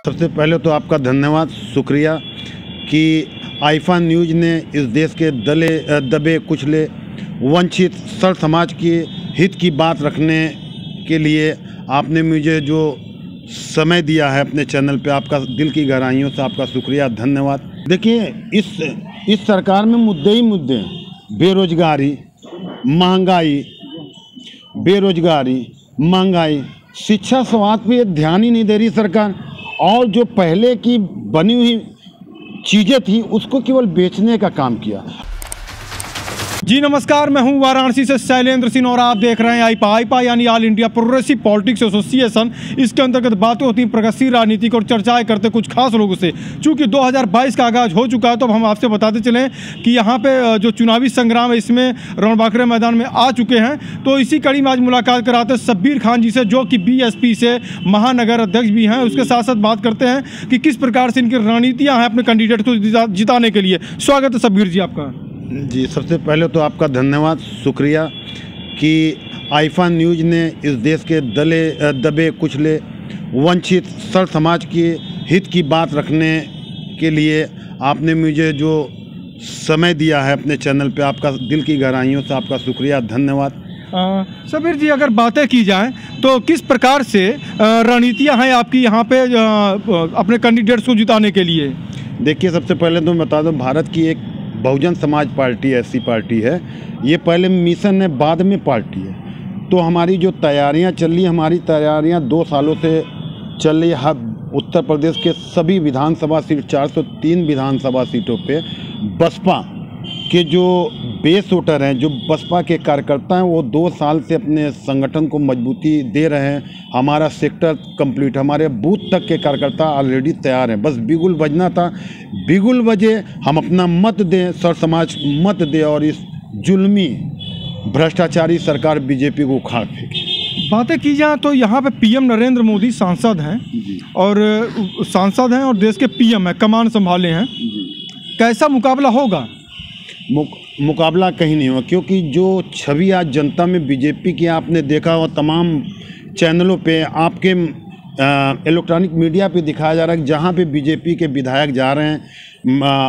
सबसे पहले तो आपका धन्यवाद, शुक्रिया कि आईफा न्यूज़ ने इस देश के दबे कुचले वंचित सर समाज के हित की बात रखने के लिए आपने मुझे जो समय दिया है अपने चैनल पे, आपका दिल की गहराइयों से आपका शुक्रिया, धन्यवाद। देखिए, इस सरकार में मुद्दे ही मुद्दे हैं। बेरोजगारी, शिक्षा, स्वास्थ्य पे ध्यान ही नहीं दे रही सरकार, और जो पहले की बनी हुई चीज़ें थी उसको केवल बेचने का काम किया। जी नमस्कार, मैं हूं वाराणसी से शैलेंद्र सिंह और आप देख रहे हैं आईपा यानी all India progressive politics association. इसके अंतर्गत बातें होती हैं प्रगतिशील राजनीति और चर्चाएं करते कुछ खास लोगों से। चूंकि 2022 का आगाज हो चुका है तो अब हम आपसे बताते चलें कि यहाँ पे जो चुनावी संग्राम है इसमें रणबांकुरे मैदान में आ चुके हैं। तो इसी कड़ी में आज मुलाकात कराते हैं शब्बीर खान जी से, जो कि BSP से महानगर अध्यक्ष भी हैं। उसके साथ साथ बात करते हैं कि किस प्रकार से इनकी रणनीतियाँ हैं अपने कैंडिडेट को जिताने के लिए। स्वागत है शब्बीर जी आपका। जी, सबसे पहले तो आपका धन्यवाद, शुक्रिया कि आईफा न्यूज़ ने इस देश के दबे कुचले वंचित सर समाज के हित की बात रखने के लिए आपने मुझे जो समय दिया है अपने चैनल पे, आपका दिल की गहराइयों से आपका शुक्रिया, धन्यवाद। शब्बीर जी, अगर बातें की जाएं तो किस प्रकार से रणनीतियाँ हैं आपकी यहाँ पे अपने कैंडिडेट्स को जिताने के लिए? देखिए, सबसे पहले तो मैं बता दूँ, भारत की एक बहुजन समाज पार्टी ऐसी पार्टी है, ये पहले मिशन है, बाद में पार्टी है। तो हमारी जो तैयारियां चल रही, हमारी तैयारियां 2 सालों से चल रही है। उत्तर प्रदेश के सभी विधानसभा सीट, 403 विधानसभा सीटों पे बसपा के जो बेस वोटर हैं, जो बसपा के कार्यकर्ता हैं, वो 2 साल से अपने संगठन को मजबूती दे रहे हैं। हमारा सेक्टर कंप्लीट, हमारे बूथ तक के कार्यकर्ता ऑलरेडी तैयार हैं, बस बिगुल बजना था। बिगुल बजे हम अपना मत दें, सर समाज मत दे और इस जुल्मी भ्रष्टाचारी सरकार BJP को उखाड़ फेंके। बातें की जाए तो यहाँ पे PM नरेंद्र मोदी सांसद हैं और देश के PM हैं, कमान संभाले हैं। कैसा मुकाबला होगा? मुकाबला कहीं नहीं हुआ, क्योंकि जो छवि आज जनता में BJP की आपने देखा हो, तमाम चैनलों पे, आपके इलेक्ट्रॉनिक मीडिया पे दिखाया जा रहा है कि जहाँ पे BJP के विधायक जा रहे हैं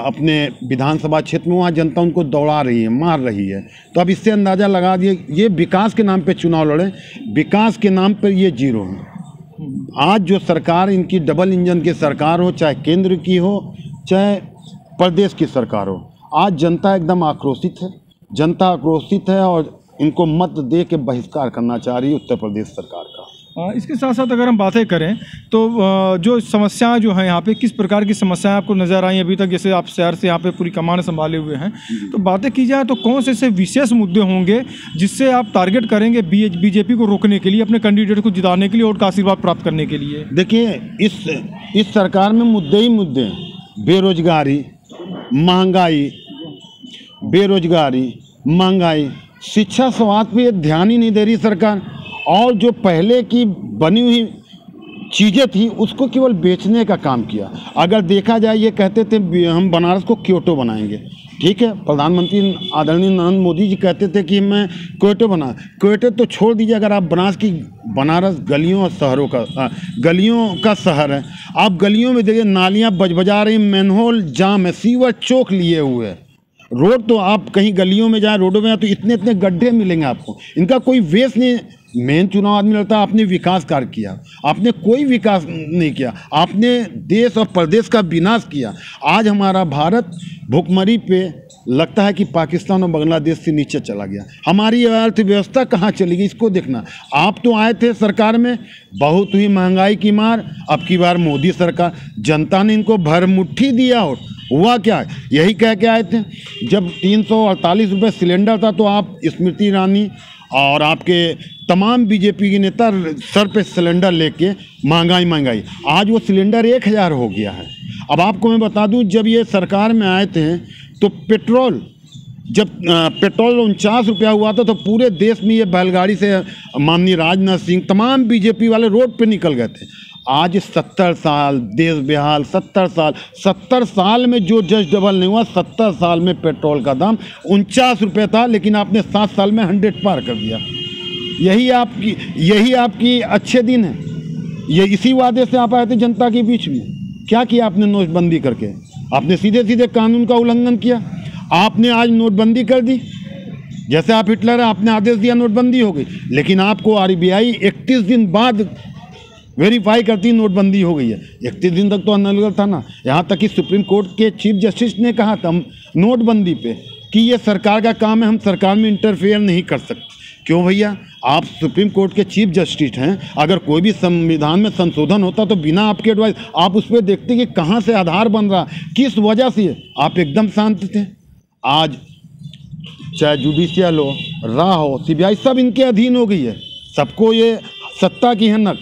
अपने विधानसभा क्षेत्र में, वहाँ जनता उनको दौड़ा रही है, मार रही है। तो अब इससे अंदाज़ा लगा दिए, ये विकास के नाम पे चुनाव लड़े, विकास के नाम पर ये जीरो है। आज जो सरकार, इनकी डबल इंजन की सरकार हो, चाहे केंद्र की हो चाहे प्रदेश की सरकार हो, आज जनता एकदम आक्रोशित है और इनको मत दे के बहिष्कार करना चाह रही है उत्तर प्रदेश सरकार का। इसके साथ साथ अगर हम बातें करें तो जो समस्याएं जो हैं यहाँ पे, किस प्रकार की समस्याएं आपको नज़र आई अभी तक? जैसे आप शहर से यहाँ पे पूरी कमान संभाले हुए हैं, तो बातें की जाए तो कौन से ऐसे विशेष मुद्दे होंगे जिससे आप टारगेट करेंगे BJP को रोकने के लिए, अपने कैंडिडेट को जिताने के लिए, वोट का आशीर्वाद प्राप्त करने के लिए? देखिए, इस सरकार में मुद्दे ही मुद्दे हैं। बेरोजगारी, शिक्षा, स्वास्थ्य पे ध्यान ही नहीं दे रही सरकार, और जो पहले की बनी हुई चीज़ें थी उसको केवल बेचने का काम किया। अगर देखा जाए, ये कहते थे हम बनारस को क्योटो बनाएंगे, ठीक है, प्रधानमंत्री आदरणीय नरेंद्र मोदी जी कहते थे कि मैं क्योटो तो छोड़ दीजिए, अगर आप बनारस गलियों और शहरों का शहर है। आप गलियों में देखिए, नालियाँ बजा रही, मैनहोल जाम है, सीवर चौक लिए हुए है। रोड तो आप कहीं गलियों में जाए, रोडों में तो इतने गड्ढे मिलेंगे आपको, इनका कोई वेस नहीं। मेन चुनाव आदमी लड़ता है, आपने विकास कार्य किया, आपने कोई विकास नहीं किया, आपने देश और प्रदेश का विनाश किया। आज हमारा भारत भुखमरी पे लगता है कि पाकिस्तान और बांग्लादेश से नीचे चला गया। हमारी अर्थव्यवस्था कहाँ चली गई, इसको देखना। आप तो आए थे सरकार में, बहुत हुई महंगाई की मार, अब की बार मोदी सरकार, जनता ने इनको भर मुट्ठी दिया। और हुआ क्या, यही कह के आए थे, जब 348 रुपये सिलेंडर था तो आप स्मृति ईरानी और आपके तमाम BJP के नेता सर पे सिलेंडर लेके महंगाई, आज वो सिलेंडर 1000 हो गया है। अब आपको मैं बता दूं, जब ये सरकार में आए थे तो पेट्रोल 49 रुपया हुआ था, तो पूरे देश में ये बैलगाड़ी से माननीय राजनाथ सिंह, तमाम BJP वाले रोड पे निकल गए थे। आज 70 साल देश बेहाल, 70 साल में जो जस्ट डबल नहीं हुआ, 70 साल में पेट्रोल का दाम 49 रुपये था, लेकिन आपने 7 साल में 100 पार कर दिया। यही आपकी अच्छे दिन है। ये इसी वादे से आप आए थे जनता के बीच में। क्या किया आपने नोटबंदी करके? आपने सीधे सीधे कानून का उल्लंघन किया। आपने आज नोटबंदी कर दी, जैसे आप हिटलर हैं, आपने आदेश दिया नोटबंदी हो गई, लेकिन आपको आरबीआई 31 दिन बाद वेरीफाई करती नोटबंदी हो गई है। 31 दिन तक तो अनलीगल था ना। यहाँ तक कि सुप्रीम कोर्ट के चीफ जस्टिस ने कहा था नोटबंदी पे कि ये सरकार का काम है, हम सरकार में इंटरफेयर नहीं कर सकते। क्यों भैया? आप सुप्रीम कोर्ट के चीफ जस्टिस हैं, अगर कोई भी संविधान में संशोधन होता तो बिना आपके एडवाइस आप उस पर देखते कि कहाँ से आधार बन रहा, किस वजह से, आप एकदम शांत थे। आज चाहे जुडिशियल हो, रॉ हो, सीबीआई, सब इनके अधीन हो गई है। सबको ये सत्ता की हनक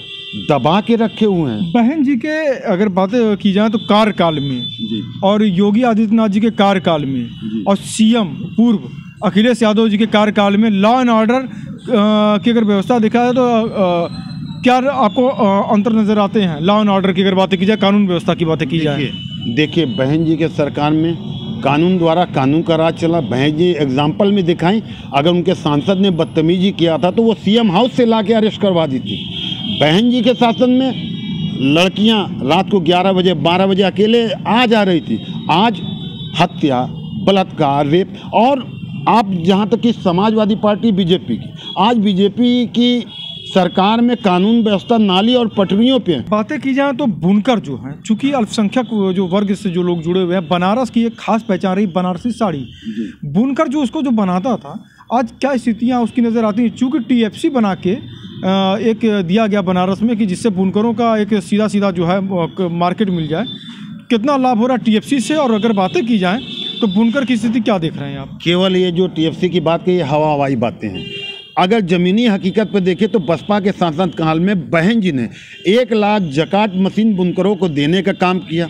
दबा के रखे हुए हैं। बहन जी के अगर बातें की जाए तो कार्यकाल में जी, और योगी आदित्यनाथ जी के कार्यकाल में और सीएम पूर्व अखिलेश यादव जी के कार्यकाल में लॉ एंड ऑर्डर की अगर व्यवस्था देखा जाए तो क्या आपको अंतर नजर आते हैं? लॉ एंड ऑर्डर की अगर बातें की जाए, कानून व्यवस्था की बातें की जाए। देखिए बहन जी के सरकार में कानून द्वारा कानून का राज चला। बहन जी एग्जाम्पल में दिखाएं, अगर उनके सांसद ने बदतमीजी किया था तो वो सीएम हाउस से ला के अरेस्ट करवा दी थी। बहन जी के शासन में लड़कियां रात को 11 बजे 12 बजे अकेले आ जा रही थी। आज हत्या, बलात्कार, रेप, और आप जहां तक कि समाजवादी पार्टी बीजेपी की, आज बीजेपी की सरकार में कानून व्यवस्था नाली और पटरियों पे बातें की जाए तो बुनकर जो हैं, चूंकि अल्पसंख्यक जो वर्ग से जो लोग जुड़े हुए हैं, बनारस की एक खास पहचान रही बनारसी साड़ी। बुनकर जो उसको जो बनाता था, आज क्या स्थितियां उसकी नज़र आती हैं? चूंकि टीएफसी बना के एक दिया गया बनारस में कि जिससे बुनकरों का एक सीधा सीधा जो है मार्केट मिल जाए। कितना लाभ हो रहा है टीएफसी से? और अगर बातें की जाएँ तो बुनकर की स्थिति क्या देख रहे हैं आप? केवल ये जो टीएफसी की बात की, ये हवाई बातें हैं। अगर ज़मीनी हकीकत पर देखें तो बसपा के शासन काल में बहन जी ने 1 लाख जकात मशीन बुनकरों को देने का काम किया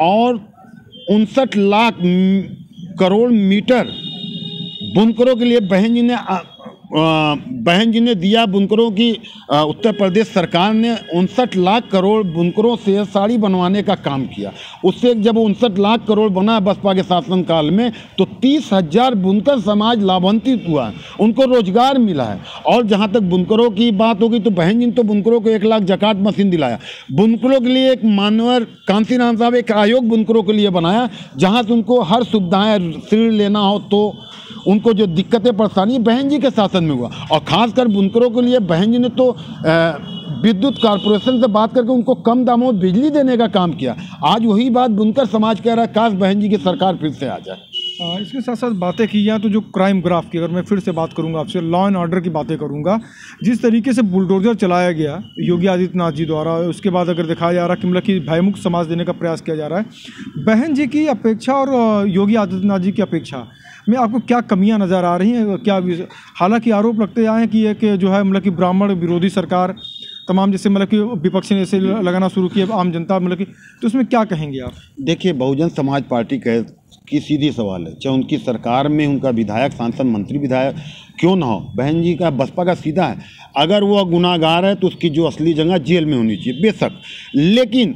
और 59 लाख करोड़ मीटर बुनकरों के लिए बहन जी ने दिया। बुनकरों की उत्तर प्रदेश सरकार ने 59 लाख करोड़ बुनकरों से साड़ी बनवाने का काम किया। उससे जब 59 लाख करोड़ बना बसपा के शासनकाल में, तो 30,000 बुनकर समाज लाभान्वित हुआ, उनको रोजगार मिला है। और जहां तक बुनकरों की बात होगी तो बहन जी ने तो बुनकरों को 1 लाख जकात मशीन दिलाया। बुनकरों के लिए एक मानवर कांसीराम साहब एक आयोग बुनकरों के लिए बनाया, जहाँ से उनको हर सुविधाएँ, ऋण लेना हो तो उनको जो दिक्कतें परेशानी बहन जी के शासन में हुआ। और ख़ासकर बुनकरों के लिए बहन जी ने तो विद्युत कॉर्पोरेशन से बात करके उनको कम दामों में बिजली देने का काम किया। आज वही बात बुनकर समाज कह रहा है, काश बहन जी की सरकार फिर से आ जाए। इसके साथ साथ बातें की जाए तो जो क्राइम ग्राफ की अगर मैं फिर से बात करूंगा आपसे, लॉ एंड ऑर्डर की बातें करूंगा, जिस तरीके से बुलडोजर चलाया गया योगी आदित्यनाथ जी द्वारा, उसके बाद अगर दिखाया जा रहा है कि मतलब कि भयमुक्त समाज देने का प्रयास किया जा रहा है, बहन जी की अपेक्षा और योगी आदित्यनाथ जी की अपेक्षा में आपको क्या कमियां नज़र आ रही हैं? क्या हालांकि आरोप लगते आए हैं कि एक जो है मतलब कि ब्राह्मण विरोधी सरकार तमाम जैसे मतलब कि विपक्ष ने ऐसे लगाना शुरू किया आम जनता मतलब कि, तो उसमें क्या कहेंगे आप? देखिए बहुजन समाज पार्टी की सीधी सवाल है, चाहे उनकी सरकार में उनका विधायक, सांसद, मंत्री, विधायक क्यों ना हो, बहन जी का बसपा का सीधा है, अगर वो गुनाहगार है तो उसकी जो असली जगह जेल में होनी चाहिए बेशक, लेकिन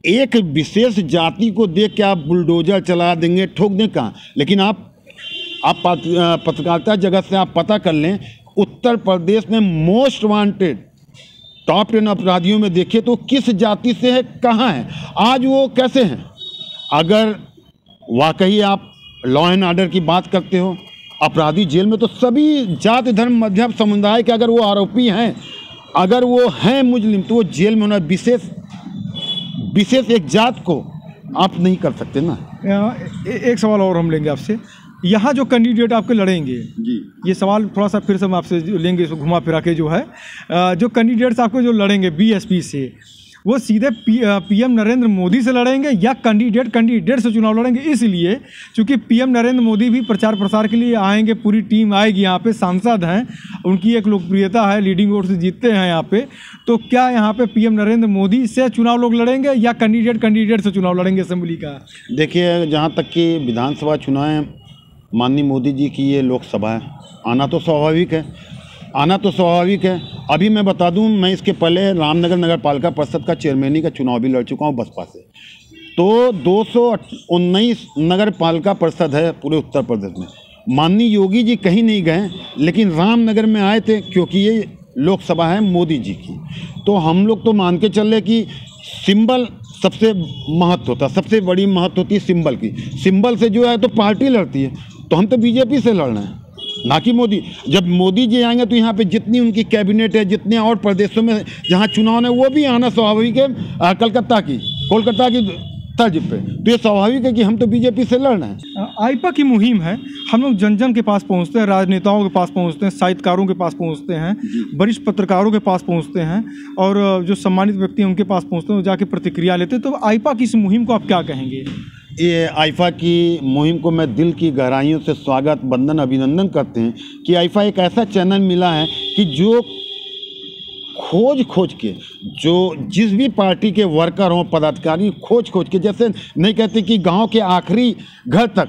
एक विशेष जाति को देख के आप बुलडोजर चला देंगे, ठोक दें कहाँ? लेकिन आप पत्रकारिता जगत से आप पता कर लें, उत्तर प्रदेश में मोस्ट वांटेड टॉप 10 अपराधियों में देखिए तो किस जाति से है, कहाँ है, आज वो कैसे हैं? अगर वाकई आप लॉ एंड ऑर्डर की बात करते हो, अपराधी जेल में, तो सभी जाति, धर्म, मजहब, समुदाय के अगर वो आरोपी हैं, अगर वो हैं मुस्लिम, तो वो जेल में होना। विशेष एक जात को आप नहीं कर सकते ना। एक सवाल और हम लेंगे आपसे, यहाँ जो कैंडिडेट आपके लड़ेंगे जी, ये सवाल थोड़ा सा फिर से हम आपसे लेंगे, इसको घुमा फिरा के जो है, जो कैंडिडेट्स आपको जो लड़ेंगे बीएसपी से, वो सीधे पीएम नरेंद्र मोदी से लड़ेंगे या कैंडिडेट से चुनाव लड़ेंगे? इसलिए क्योंकि पीएम नरेंद्र मोदी भी प्रचार प्रसार के लिए आएंगे, पूरी टीम आएगी यहाँ पे, सांसद हैं, उनकी एक लोकप्रियता है, लीडिंग वोट से जीतते हैं यहाँ पे, तो क्या यहाँ पे पीएम नरेंद्र मोदी से चुनाव लोग लड़ेंगे या कैंडिडेट से चुनाव लड़ेंगे असेंबली का? देखिए जहाँ तक कि विधानसभा चुनाव है, माननीय मोदी जी की ये लोकसभा है, आना तो स्वाभाविक है, अभी मैं बता दूं, मैं इसके पहले रामनगर नगर पालिका परिषद का चेयरमैनी का चुनाव भी लड़ चुका हूं बसपा से। तो 219 नगर पालिका परिषद है पूरे उत्तर प्रदेश में। माननीय योगी जी कहीं नहीं गए, लेकिन रामनगर में आए थे, क्योंकि ये लोकसभा है मोदी जी की, तो हम लोग तो मान के चल रहे कि सिंबल सबसे महत्व होता, सबसे बड़ी महत्व होती है सिंबल की। सिंबल से जो है तो पार्टी लड़ती है, तो हम तो बीजेपी से लड़ रहे हैं, ना कि मोदी। जब मोदी जी आएंगे तो यहाँ पे जितनी उनकी कैबिनेट है, जितने और प्रदेशों में जहाँ चुनाव है, वो भी आना स्वाभाविक है, कोलकाता की तर्ज पे। तो ये स्वाभाविक है कि हम तो बीजेपी से लड़ रहे हैं। आईपा की मुहिम है, हम लोग जन जन के पास पहुंचते हैं, राजनेताओं के पास पहुंचते हैं, साहित्यकारों के पास पहुंचते हैं, वरिष्ठ पत्रकारों के पास पहुंचते हैं, और जो सम्मानित व्यक्ति हैं उनके पास पहुंचते हैं, जाके प्रतिक्रिया लेते हैं। तो आईपा की इस मुहिम को आप क्या कहेंगे? ये आईफा की मुहिम को मैं दिल की गहराइयों से स्वागत, वंदन, अभिनंदन करते हैं कि आईफा एक ऐसा चैनल मिला है कि जो खोज के, जो जिस भी पार्टी के वर्कर हों, पदाधिकारी, खोज के, जैसे नहीं कहते कि गांव के आखिरी घर तक,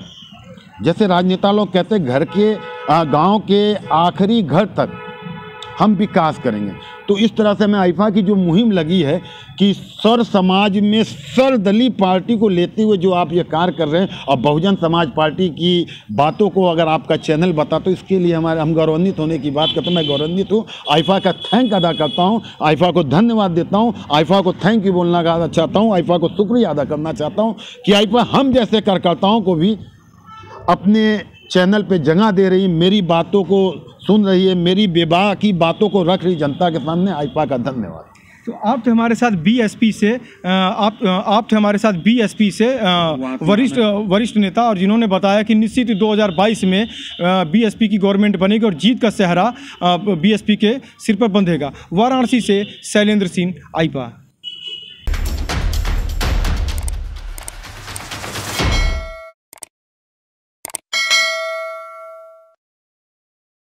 जैसे राजनेता लोग कहते हैं घर के गांव के आखिरी घर तक हम विकास करेंगे। तो इस तरह से मैं आईफा की जो मुहिम लगी है कि सर समाज में सर्वदलीय पार्टी को लेते हुए जो आप ये कार्य कर रहे हैं, और बहुजन समाज पार्टी की बातों को अगर आपका चैनल बता, तो इसके लिए हम गौरवान्वित होने की बात करते हैं। मैं गौरवान्वित हूँ, आईफा का थैंक अदा करता हूँ, आईफा को धन्यवाद देता हूँ, आईफा को थैंक यू बोलना चाहता हूँ, आईफा को शुक्रिया अदा करना चाहता हूँ कि आईफा हम जैसे कार्यकर्ताओं को भी अपने चैनल पे जगह दे रही, मेरी बातों को सुन रही है, मेरी बेबाह की बातों को रख रही जनता के सामने। आईफा का धन्यवाद। तो आप थे हमारे साथ बीएसपी से, आप थे हमारे साथ बीएसपी से वरिष्ठ नेता, और जिन्होंने बताया कि निश्चित 2022 में बीएसपी की गवर्नमेंट बनेगी और जीत का सेहरा बीएसपी के सिर पर बंधेगा। वाराणसी से शैलेंद्र सिंह, आईपा।